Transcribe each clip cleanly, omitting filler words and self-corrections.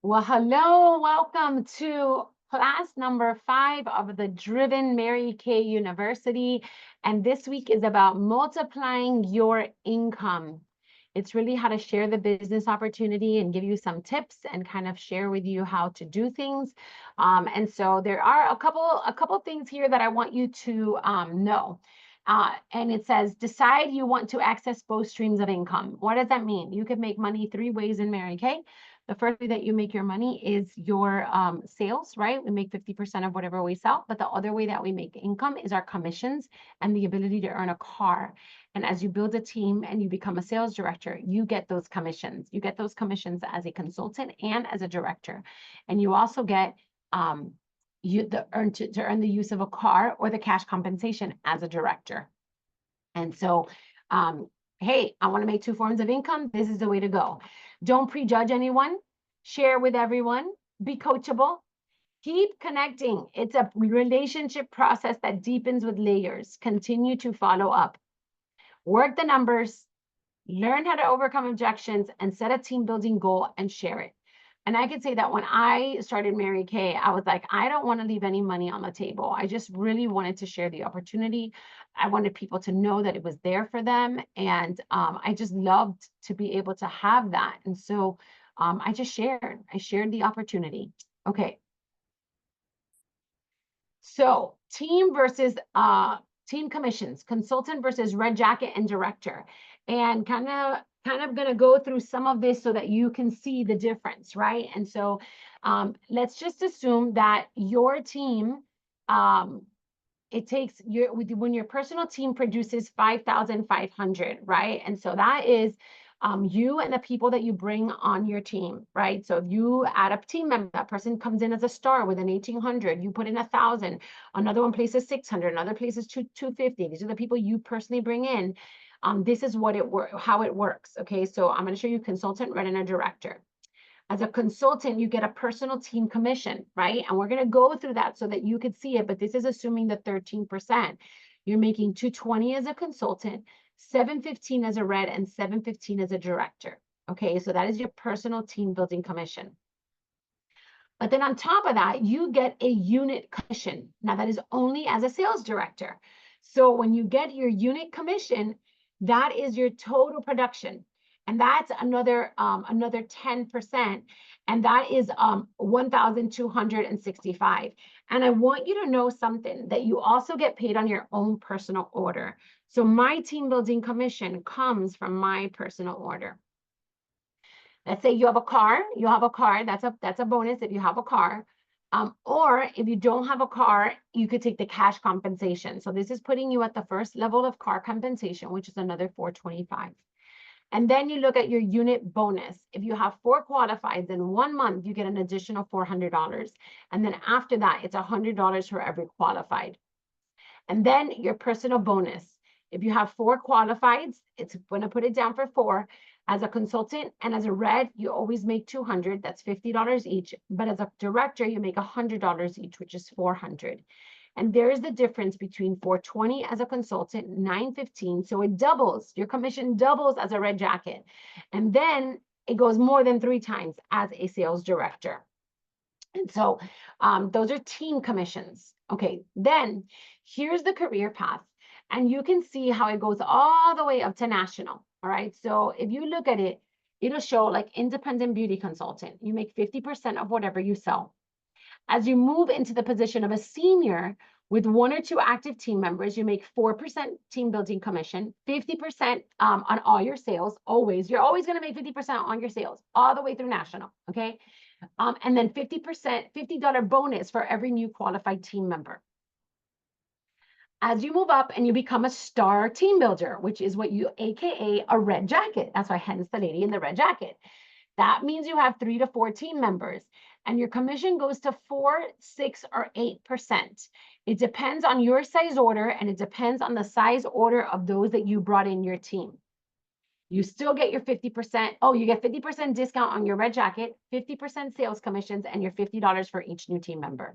Well, hello, welcome to class number 5 of the Driven Mary Kay University. And this week is about multiplying your income. It's really how to share the business opportunity and give you some tips and kind of share with you how to do things. And so there are a couple things here that I want you to know. And it says, decide you want to access both streams of income. What does that mean? You could make money 3 ways in Mary Kay. The first way that you make your money is your sales, right? We make 50% of whatever we sell. But the other way that we make income is our commissions and the ability to earn a car. And as you build a team and you become a sales director, you get those commissions. You get those commissions as a consultant and as a director. And you also get to earn the use of a car or the cash compensation as a director. And so, hey, I want to make 2 forms of income. This is the way to go. Don't prejudge anyone. Share with everyone. Be coachable. Keep connecting. It's a relationship process that deepens with layers. Continue to follow up. Work the numbers. Learn how to overcome objections and set a team building goal and share it. And I could say that when I started Mary Kay, I was like, I don't want to leave any money on the table. I just really wanted to share the opportunity. I wanted people to know that it was there for them. And I just loved to be able to have that. And so I shared the opportunity. Okay. So team versus team commissions, consultant versus red jacket and director. And kind of going to go through some of this so that you can see the difference, right? And so let's just assume that your team, it takes when your personal team produces 5,500, right? And so that is you and the people that you bring on your team, right? So if you add a team member, that person comes in as a star with an 1,800, you put in 1,000, another one places 600, another places 250. These are the people you personally bring in. This is how it works. Okay, so I'm going to show you consultant, red, and a director. As a consultant, you get a personal team commission, right? And we're going to go through that so that you could see it, but this is assuming the 13%. You're making 220 as a consultant, 715 as a red, and 715 as a director. Okay, so that is your personal team building commission. But then on top of that, you get a unit commission. Now that is only as a sales director. So when you get your unit commission, that is your total production. And that's another 10%. And that is 1,265. And I want you to know something, that you also get paid on your own personal order. So my team building commission comes from my personal order. Let's say you have a car, that's a bonus if you have a car. Or if you don't have a car, you could take the cash compensation. So this is putting you at the first level of car compensation, which is another 425. And then you look at your unit bonus. If you have 4 qualifieds in 1 month, you get an additional $400. And then after that, it's $100 for every qualified. And then your personal bonus. If you have 4 qualifieds, it's going to put it down for 4. As a consultant and as a red, you always make $200. That's $50 each. But as a director, you make $100 each, which is $400. And there is the difference between 420 as a consultant, 915. So it doubles. Your commission doubles as a red jacket. And then it goes more than 3 times as a sales director. And so those are team commissions. Okay, then here's the career path. And you can see how it goes all the way up to national. All right, so if you look at it, it'll show like independent beauty consultant. You make 50% of whatever you sell. As you move into the position of a senior with 1 or 2 active team members, you make 4% team building commission, 50% on all your sales. Always, you're always going to make 50% on your sales all the way through national. Okay, and then 50%, $50 bonus for every new qualified team member. As you move up and you become a star team builder, which is what you, AKA a red jacket. That's why hence the lady in the red jacket. That means you have 3 to 4 team members and your commission goes to 4, 6, or 8%. It depends on your size order and it depends on the size order of those that you brought in your team. You still get your 50%. Oh, you get 50% discount on your red jacket, 50% sales commissions, and your $50 for each new team member.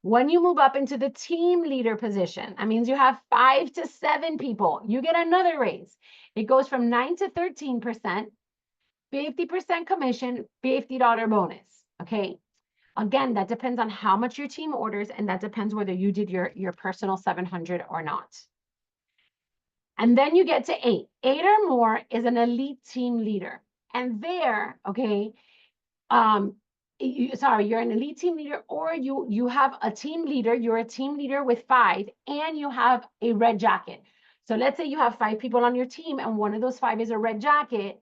When you move up into the team leader position, that means you have 5 to 7 people. You get another raise. It goes from 9 to 13%. 50% commission, $50 bonus. Okay. Again, that depends on how much your team orders, and that depends whether you did your personal 700 or not. And then you get to 8. 8 or more is an elite team leader. And there, okay, you're an elite team leader, or you have a team leader, you're a team leader with 5, and you have a red jacket. So let's say you have 5 people on your team, and one of those 5 is a red jacket.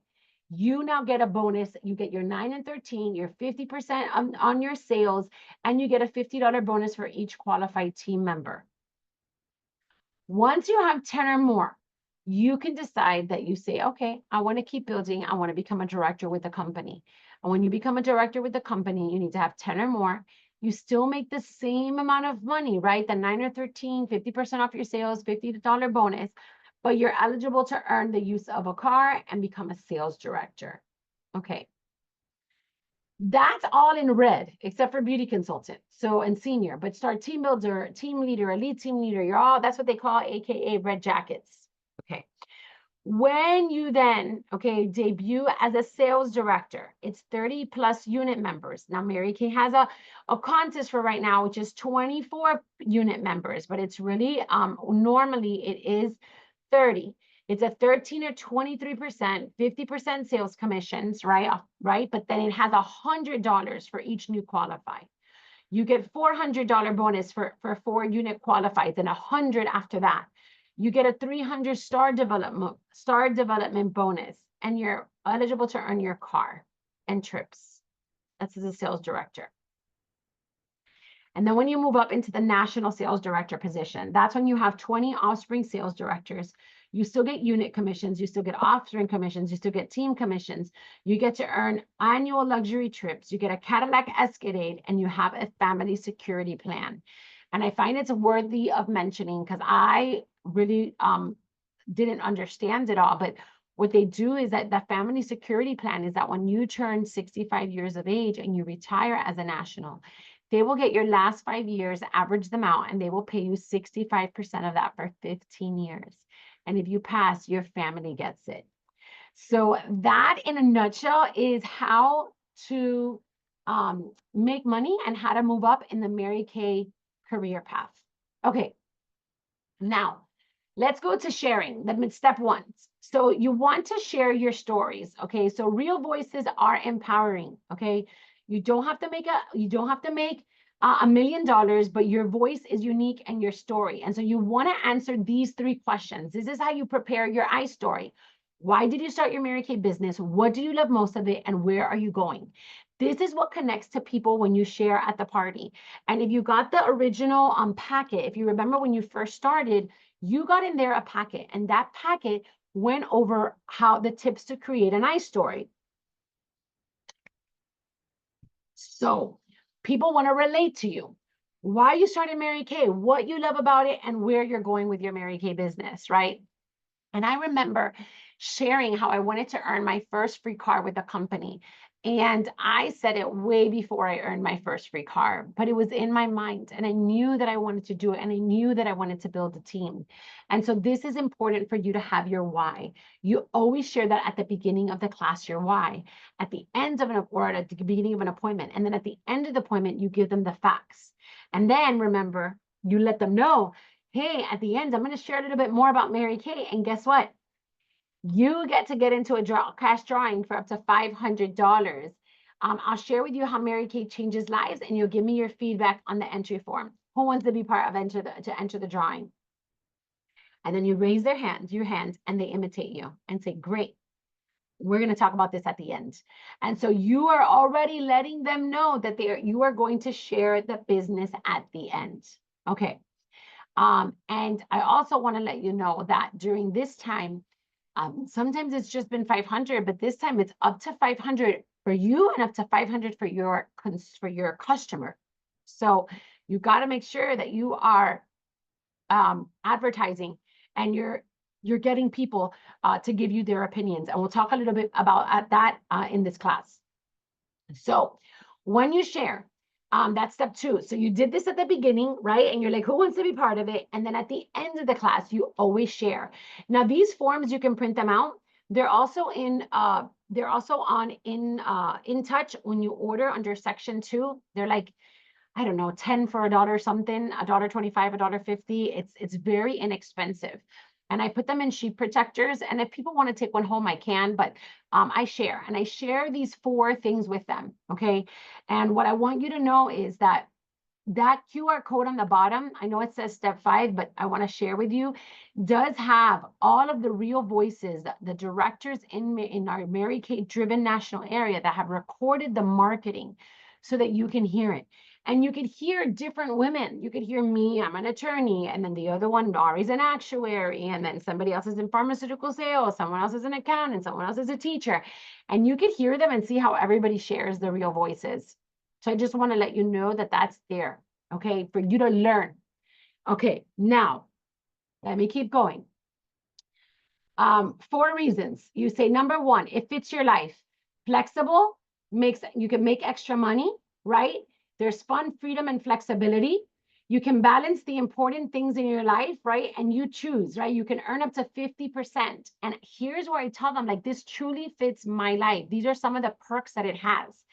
You now get a bonus. You get your 9 and 13, you're 50% on your sales, and you get a $50 bonus for each qualified team member. Once you have 10 or more, you can decide that you say, okay, I want to keep building. I want to become a director with the company. And when you become a director with the company, you need to have 10 or more. You still make the same amount of money, right? The 9 or 13, 50% off your sales, $50 bonus, but you're eligible to earn the use of a car and become a sales director. Okay. That's all in red, except for beauty consultant. So, and senior, but start team builder, team leader, elite team leader, you're all, that's what they call AKA red jackets. Okay. When you then, okay, debut as a sales director, it's 30 plus unit members. Now, Mary Kay has a contest for right now, which is 24 unit members, but it's really, normally it is 30. It's a 13 or 23%, 50% sales commissions, right? Right. But then it has $100 for each new qualified. You get $400 bonus for 4 unit qualified, then 100 after that. You get a 300 star development bonus, and you're eligible to earn your car and trips. That's as a sales director. And then when you move up into the national sales director position, that's when you have 20 offspring sales directors. You still get unit commissions, you still get offspring commissions, you still get team commissions. You get to earn annual luxury trips, you get a Cadillac Escalade, and you have a family security plan. And I find it's worthy of mentioning because I really didn't understand it all. But what they do is that the family security plan is that when you turn 65 years of age and you retire as a national, they will get your last 5 years, average them out, and they will pay you 65% of that for 15 years. And if you pass, your family gets it. So that in a nutshell is how to make money and how to move up in the Mary Kay career path. Okay, now let's go to sharing, the step 1. So you want to share your stories, okay? So real voices are empowering, okay? You don't have to make $1 million, but your voice is unique and your story. And so you want to answer these 3 questions. This is how you prepare your I story. Why did you start your Mary Kay business? What do you love most of it? And where are you going? This is what connects to people when you share at the party. And if you got the original packet, if you remember when you first started, you got in there a packet, and that packet went over how the tips to create an I story. So people want to relate to you. Why you started Mary Kay, what you love about it, and where you're going with your Mary Kay business, right? And I remember sharing how I wanted to earn my first free car with the company. And I said it way before I earned my first free car, but it was in my mind, and I knew that I wanted to do it, and I knew that I wanted to build a team. And so this is important for you to have your why. You always share that at the beginning of the class, your why, at the end of or at the beginning of an appointment. And then at the end of the appointment, you give them the facts. And then remember, you let them know, hey, at the end, I'm going to share a little bit more about Mary Kay. And guess what? You get to get into a cash drawing for up to $500. I'll share with you how Mary Kay changes lives, and you'll give me your feedback on the entry form. Who wants to be part of to enter the drawing? And then you raise your hand, and they imitate you and say, great. We're going to talk about this at the end. And so you are already letting them know that you are going to share the business at the end. Okay. And I also want to let you know that during this time, sometimes it's just been 500, but this time it's up to 500 for you and up to 500 for your customer. So you got to make sure that you are advertising and you're getting people to give you their opinions. And we'll talk a little bit about that in this class. So when you share, that's step 2. So you did this at the beginning, right? And you're like, who wants to be part of it? And then at the end of the class, you always share. Now, these forms, you can print them out. They're also on in touch when you order under section 2. They're like, I don't know, 10 for $1 something, $1.25, $1.50. It's very inexpensive. And I put them in sheet protectors. And if people want to take one home, I can, but I share these 4 things with them. Okay. And what I want you to know is that QR code on the bottom, I know it says step 5, but I want to share with you, does have all of the real voices, the directors in our Mary Kay driven national area that have recorded the marketing so that you can hear it. And you could hear different women. You could hear me, I'm an attorney, and then the other one, Nari's an actuary, and then somebody else is in pharmaceutical sales, someone else is an accountant, someone else is a teacher. And you could hear them and see how everybody shares the real voices. So I just want to let you know that that's there, okay, for you to learn. Okay, now, let me keep going. 4 reasons. You say, number 1, it fits your life. Flexible, you can make extra money, right? There's fun, freedom, and flexibility. You can balance the important things in your life, right? And you choose, right? You can earn up to 50%. And here's where I tell them, like, this truly fits my life. These are some of the perks that it has.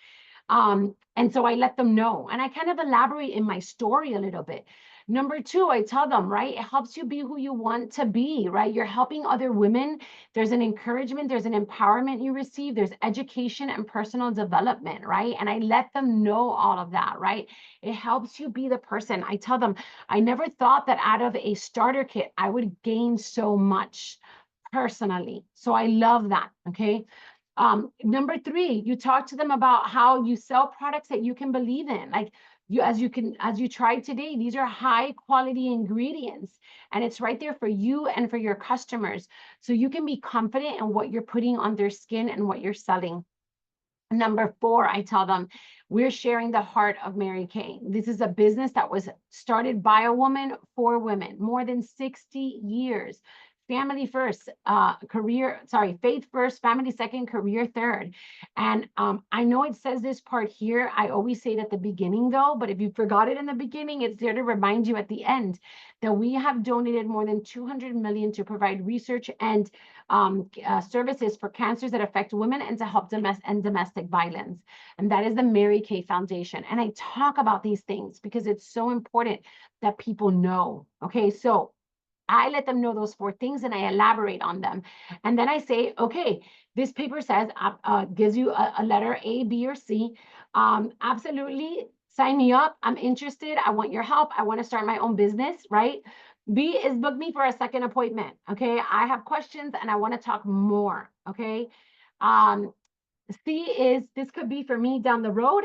And so I let them know, and I kind of elaborate in my story a little bit. Number 2, I tell them, right, it helps you be who you want to be, right? You're helping other women. There's an encouragement, there's an empowerment you receive, there's education and personal development, right? And I let them know all of that, right? It helps you be the person. I tell them, I never thought that out of a starter kit, I would gain so much personally. So I love that, okay? Number 3, you talk to them about how you sell products that you can believe in. Like as you tried today, these are high quality ingredients, and it's right there for you and for your customers. So you can be confident in what you're putting on their skin and what you're selling. Number 4, I tell them, we're sharing the heart of Mary Kay. This is a business that was started by a woman for women, more than 60 years. Family first, faith first, family second, career third. And I know it says this part here. I always say it at the beginning though, but if you forgot it in the beginning, it's there to remind you at the end that we have donated more than 200 million to provide research and services for cancers that affect women and to help domestic violence. And that is the Mary Kay Foundation. And I talk about these things because it's so important that people know. Okay, so I let them know those 4 things and I elaborate on them. And then I say, okay, this paper says, gives you a letter A, B, or C. Absolutely, sign me up. I'm interested. I want your help. I want to start my own business, right? B is book me for a second appointment. Okay, I have questions and I want to talk more. Okay. C is this could be for me down the road.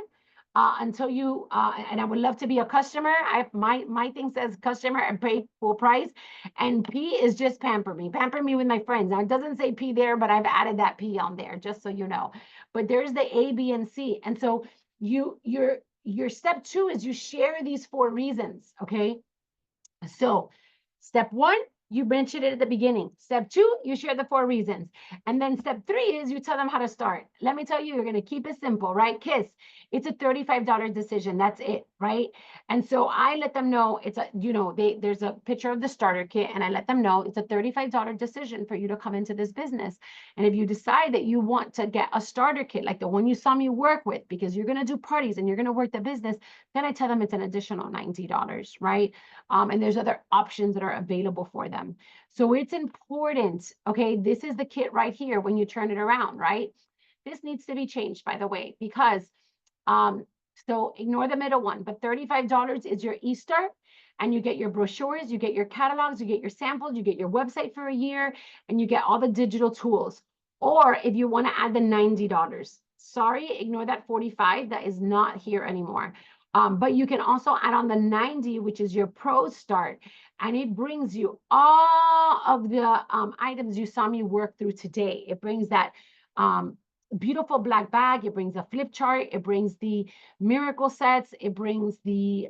Until you and I would love to be a customer. My thing says customer and pay full price. And P is just pamper me with my friends. Now it doesn't say P there, but I've added that P on there just so you know. But there's the A, B, and C. And so your step 2 is you share these 4 reasons. Okay. So step 1, you mentioned it at the beginning. Step 2, you share the 4 reasons. And then step 3 is you tell them how to start. Let me tell you, you're going to keep it simple, right? KISS, it's a $35 decision. That's it, right? And so I let them know it's there's a picture of the starter kit and I let them know it's a $35 decision for you to come into this business. And if you decide that you want to get a starter kit, like the one you saw me work with, because you're going to do parties and you're going to work the business, then I tell them it's an additional $90, right? And there's other options that are available for them. So it's important, okay, this is the kit right here when you turn it around, right? This needs to be changed, by the way, because, so ignore the middle one, but $35 is your e-start, and you get your brochures, you get your catalogs, you get your samples, you get your website for a year, and you get all the digital tools. Or if you want to add the $90, sorry, ignore that 45, that is not here anymore. But you can also add on the 90, which is your pro start, and it brings you all of the items you saw me work through today. It brings that beautiful black bag. It brings a flip chart. It brings the miracle sets. It brings the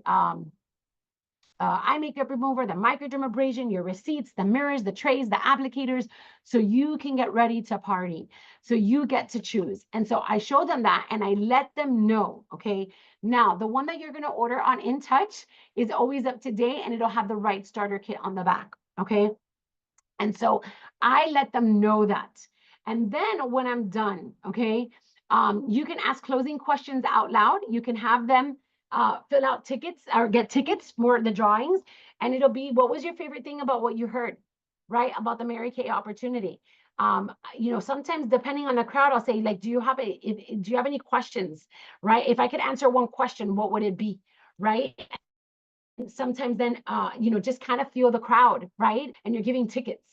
eye makeup remover, the microdermabrasion, your receipts, the mirrors, the trays, the applicators, so you can get ready to party. So you get to choose. And so I show them that and I let them know, okay? Now, the one that you're going to order on In Touch is always up to date and it'll have the right starter kit on the back, okay? And so I let them know that. And then when I'm done, okay, you can ask closing questions out loud. You can have them fill out tickets or get tickets for the drawings. And it'll be, what was your favorite thing about what you heard, right? About the Mary Kay opportunity. Sometimes depending on the crowd, I'll say, like, do you have any questions, right? If I could answer one question, what would it be, right? Sometimes then just kind of feel the crowd, right? And you're giving tickets.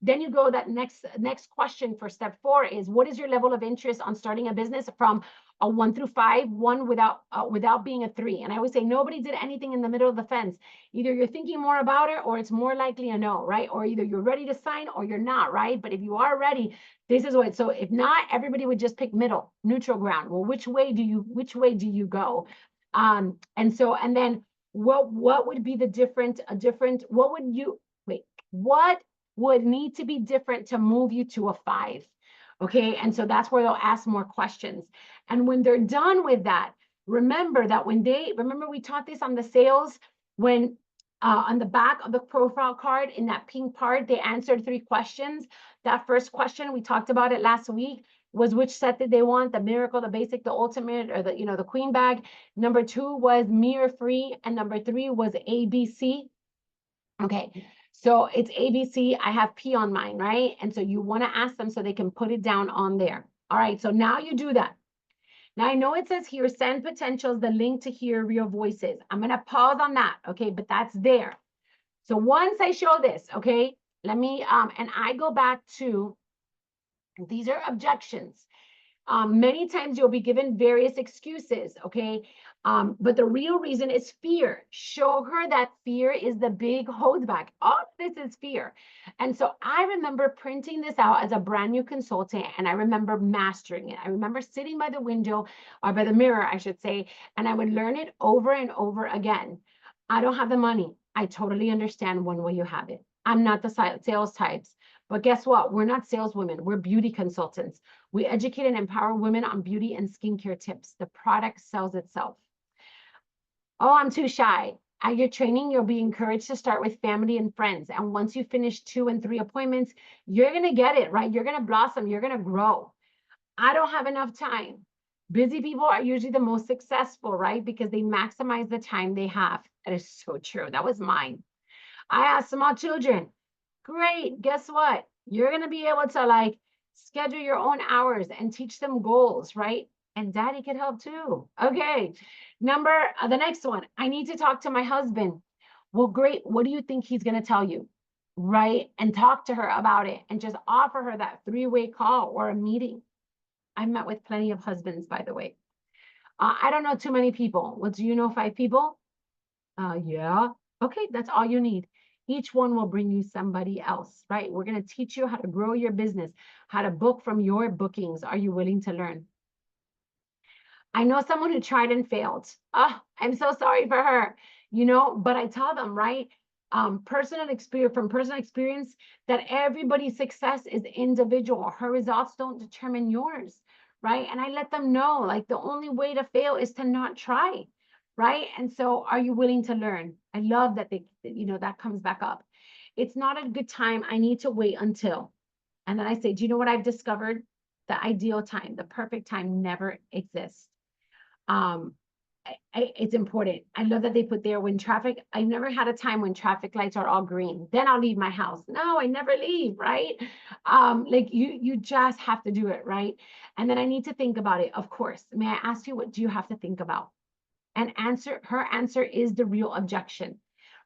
Then you go, that next question for step 4 is, what is your level of interest on starting a business from a 1 through 5, 1 without being a 3. And I always say, nobody did anything in the middle of the fence. Either you're thinking more about it, or it's more likely a no, right? Or either you're ready to sign or you're not, right? But if you are ready, this is what. So if not, everybody would just pick middle, neutral ground. Well, which way do you go? And then what would be what would need to be different to move you to a 5? Okay, and so that's where they'll ask more questions. And when they're done with that, remember we taught this on the sales, when on the back of the profile card, in that pink part, they answered 3 questions. That first question, we talked about it last week, was which set did they want, the miracle, the basic, the ultimate, or the queen bag. Number 2 was me or free, and number 3 was ABC. Okay, so it's ABC. I have P on mine, right? And so you want to ask them so they can put it down on there. All right, so now you do that. Now I know it says here, send potentials, the link to hear real voices. I'm going to pause on that, okay? But that's there. So once I show this, okay, let me, and I go back to, these are objections. Many times you'll be given various excuses, okay? But the real reason is fear. Show her that fear is the big holdback. All of this is fear. And so I remember printing this out as a brand new consultant, and I remember mastering it. I remember sitting by the window, or by the mirror, I should say, and I would learn it over and over again. I don't have the money. I totally understand one way you have it. I'm not the sales types. But guess what? We're not saleswomen. We're beauty consultants. We educate and empower women on beauty and skincare tips. The product sells itself. Oh, I'm too shy. At your training, you'll be encouraged to start with family and friends. And once you finish 2 and 3 appointments, you're going to get it, right? You're going to blossom. You're going to grow. I don't have enough time. Busy people are usually the most successful, right? Because they maximize the time they have. That is so true. That was mine. I have small children. Great. Guess what? You're going to be able to schedule your own hours and teach them goals, right? And daddy can help too. Okay. The next one, I need to talk to my husband. Well, great. What do you think he's going to tell you? Right? And talk to her about it, and just offer her that 3-way call or a meeting. I've met with plenty of husbands, by the way. I don't know too many people. Well, do you know 5 people? Yeah. Okay. That's all you need. Each one will bring you somebody else, right? We're going to teach you how to grow your business, how to book from your bookings. Are you willing to learn? I know someone who tried and failed. Oh, I'm so sorry for her, but I tell them, right? From personal experience, that everybody's success is individual. Her results don't determine yours, right? And I let them know, the only way to fail is to not try. Right? And so, are you willing to learn? I love that that comes back up. It's not a good time. I need to wait until. And then I say, do you know what I've discovered? The ideal time, the perfect time never exists. It's important. I love that they put there I've never had a time when traffic lights are all green. Then I'll leave my house. No, I never leave, right? You just have to do it, right? And then I need to think about it. Of course. May I ask you, what do you have to think about? And her answer is the real objection,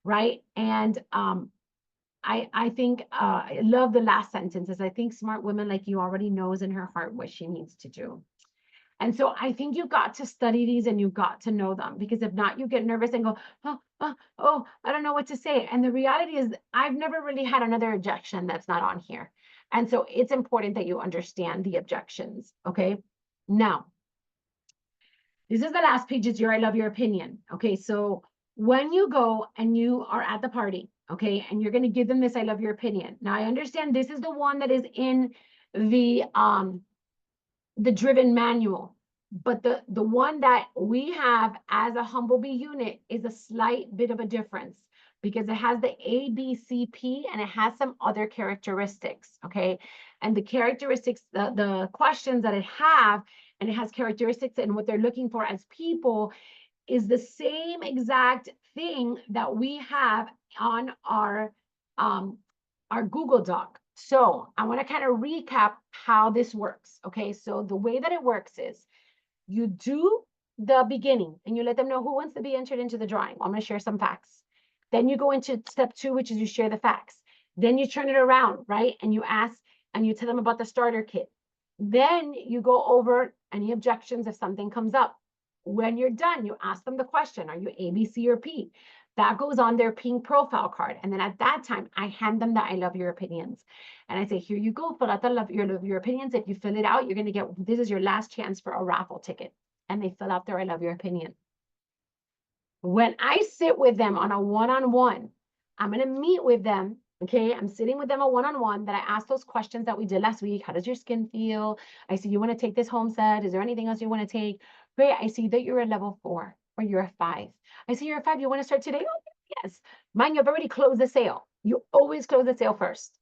right? And I think I love the last sentences. I think smart women like you already knows in her heart what she needs to do. And so I think you got to study these and you got to know them, because if not, you get nervous and go, oh, I don't know what to say. And the reality is, I've never really had another objection that's not on here. And so it's important that you understand the objections. Okay. Now, this is the last page. It's your I love your opinion. Okay, so when you go and you are at the party, okay, and you're going to give them this I love your opinion. Now I understand this is the one that is in the driven manual, but the one that we have as a Humblebee unit is a slight bit of a difference. because it has the ABCP and it has some other characteristics, okay? And the characteristics, the questions that it have, and it has characteristics and what they're looking for as people is the same exact thing that we have on our Google Doc. So I want to kind of recap how this works, okay? So the way that it works is you do the beginning and you let them know who wants to be entered into the drawing. I'm going to share some facts. Then you go into step 2, which is you share the facts. Then you turn it around, right? And you ask and you tell them about the starter kit. Then you go over any objections if something comes up. When you're done, you ask them the question, are you A, B, C, or P? That goes on their pink profile card. And then at that time, I hand them the I love your opinions. And I say, here you go, fill out the love your opinions. If you fill it out, you're going to get, this is your last chance for a raffle ticket. And they fill out their I love your opinion. When I sit with them on a one-on-one, I'm going to meet with them. Okay, I'm sitting with them a one-on-one that I asked those questions that we did last week. How does your skin feel? I see you want to take this home set. Is there anything else you want to take? Great. I see that you're a level 4 or you're a 5. I see you're a 5. You want to start today? Oh, yes. Mind you, I've already closed the sale. You always close the sale first.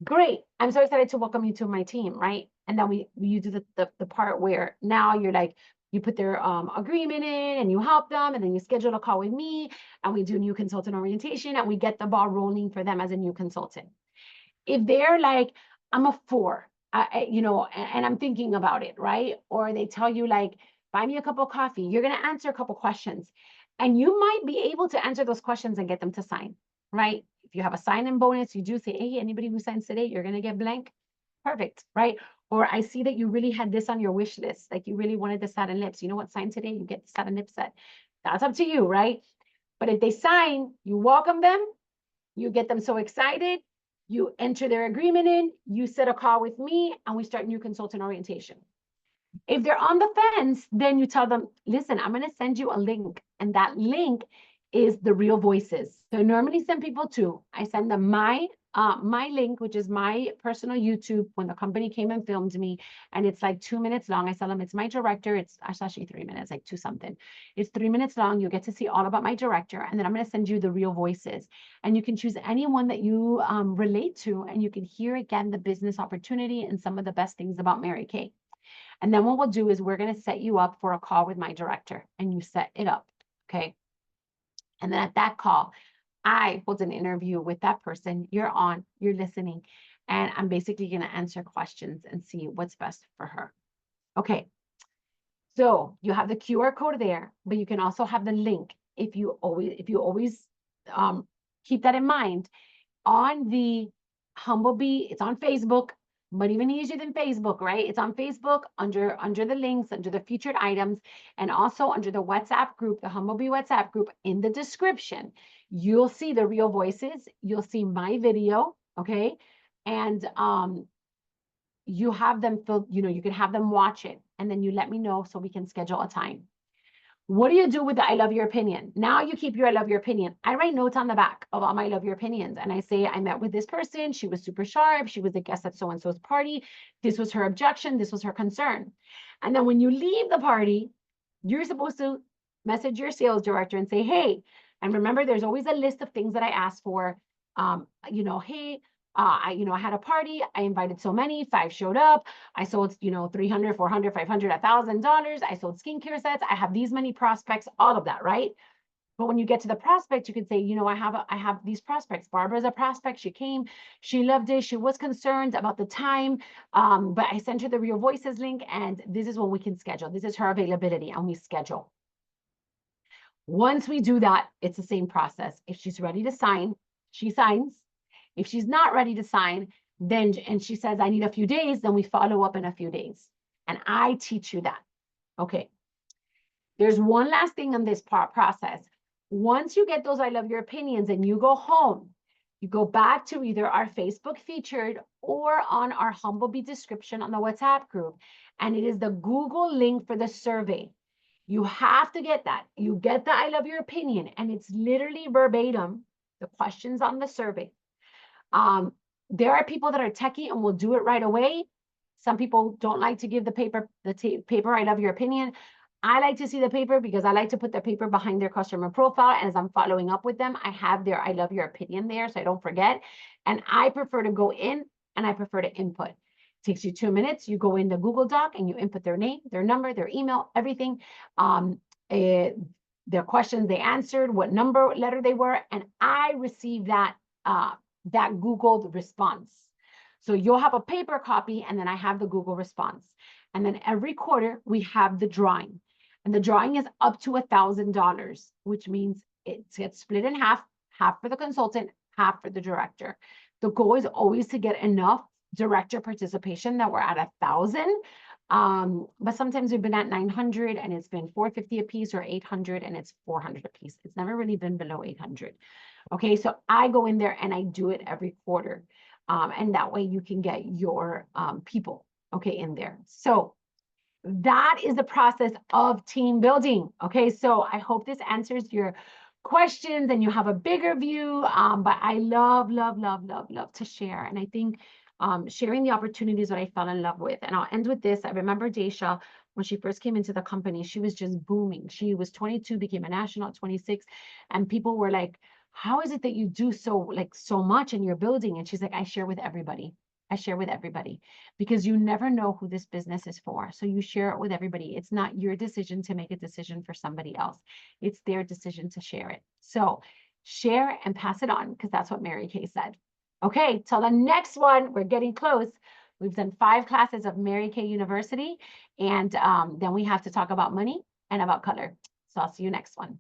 Great. I'm so excited to welcome you to my team, right? And then you do the part where now you're like, you put their agreement in and you help them, and then you schedule a call with me and we do new consultant orientation and we get the ball rolling for them as a new consultant. If they're like, I'm a 4, you know, and I'm thinking about it, right? Or they tell you like, buy me a cup of coffee, you're going to answer a couple questions and you might be able to answer those questions and get them to sign, right? If you have a sign-in bonus, you do say, hey, anybody who signs today, you're going to get blank. Perfect, right? Or I see that you really had this on your wish list, like you really wanted the satin lips. You know what? Sign today, you get the satin lip set. That's up to you, right? But if they sign, you welcome them, you get them so excited, you enter their agreement in, you set a call with me, and we start new consultant orientation. If they're on the fence, then you tell them, listen, I'm going to send you a link, and that link is the Real Voices. So I normally send people to, I send them my link, which is my personal YouTube when the company came and filmed me, and it's like 2 minutes long. I tell them it's my director. It's actually 3 minutes, like 2 something. It's 3 minutes long. You get to see all about my director, and then I'm going to send you the Real Voices, and you can choose anyone that you relate to, and you can hear again the business opportunity and some of the best things about Mary Kay. And then what we'll do is we're going to set you up for a call with my director, and you set it up, okay? And then at that call, I hold an interview with that person. You're on, you're listening, and I'm basically going to answer questions and see what's best for her. Okay. So you have the QR code there, but you can also have the link if you always keep that in mind. On the Humblebee, it's on Facebook, but even easier than Facebook, right? It's on Facebook under the links, under the featured items, and also under the WhatsApp group, the Humblebee WhatsApp group. In the description, you'll see the Real Voices. You'll see my video, okay? And you have them you can have them watch it, and then you let me know so we can schedule a time. What do you do with the I love your opinion? Now you keep your I love your opinion. I write notes on the back of all my I love your opinions. And I say, I met with this person. She was super sharp. She was a guest at so-and-so's party. This was her objection. This was her concern. And then when you leave the party, you're supposed to message your sales director and say, hey, and remember, there's always a list of things that I asked for. Hey, I had a party. I invited so many, 5 showed up. I sold, $300, $400, $500, $1,000. I sold skincare sets. I have these many prospects, all of that, right? But when you get to the prospect, you can say, I have these prospects. Barbara's a prospect. She came, she loved it. She was concerned about the time, but I sent her the Real Voices link, and this is when we can schedule. This is her availability, and we schedule. Once we do that, it's the same process. If she's ready to sign, she signs. If she's not ready to sign, and she says, I need a few days, then we follow up in a few days. And I teach you that. Okay. There's one last thing on this process. Once you get those I love your opinions and you go home, you go back to either our Facebook featured or on our Humblebee description on the WhatsApp group. And it is the Google link for the survey. You have to get that. You get the I love your opinion, and it's literally verbatim, the questions on the survey. There are people that are techie and will do it right away. Some people don't like to give the paper I love your opinion. I like to see the paper because I like to put the paper behind their customer profile. And as I'm following up with them, I have their I love your opinion there so I don't forget. And I prefer to go in and I prefer to input. It takes you 2 minutes. You go in the Google Doc and you input their name, their number, their email, everything. Eh, their questions they answered, what number letter they were, and I receive that that Googled response. So you'll have a paper copy, and then I have the Google response. And then every quarter we have the drawing. And the drawing is up to $1,000, which means it gets split in half, half for the consultant, half for the director. The goal is always to get enough director participation that we're at 1,000. But sometimes we've been at 900 and it's been 450 a piece, or 800 and it's 400 a piece. It's never really been below 800. Okay, so I go in there and I do it every quarter. And that way you can get your people, okay, in there. So that is the process of team building. Okay, so I hope this answers your questions and you have a bigger view. But I love to share. And I think sharing the opportunities that I fell in love with. And I'll end with this. I remember Daisha, when she first came into the company, she was just booming. She was 22, became a national at 26, and people were like, how is it that you do so much in your building? And she's like, I share with everybody. I share with everybody, because you never know who this business is for. So you share it with everybody. It's not your decision to make a decision for somebody else. It's their decision to share it. So share and pass it on, because that's what Mary Kay said. Okay, till the next one, we're getting close. We've done 5 classes of Mary Kay University, and then we have to talk about money and about color. So I'll see you next one.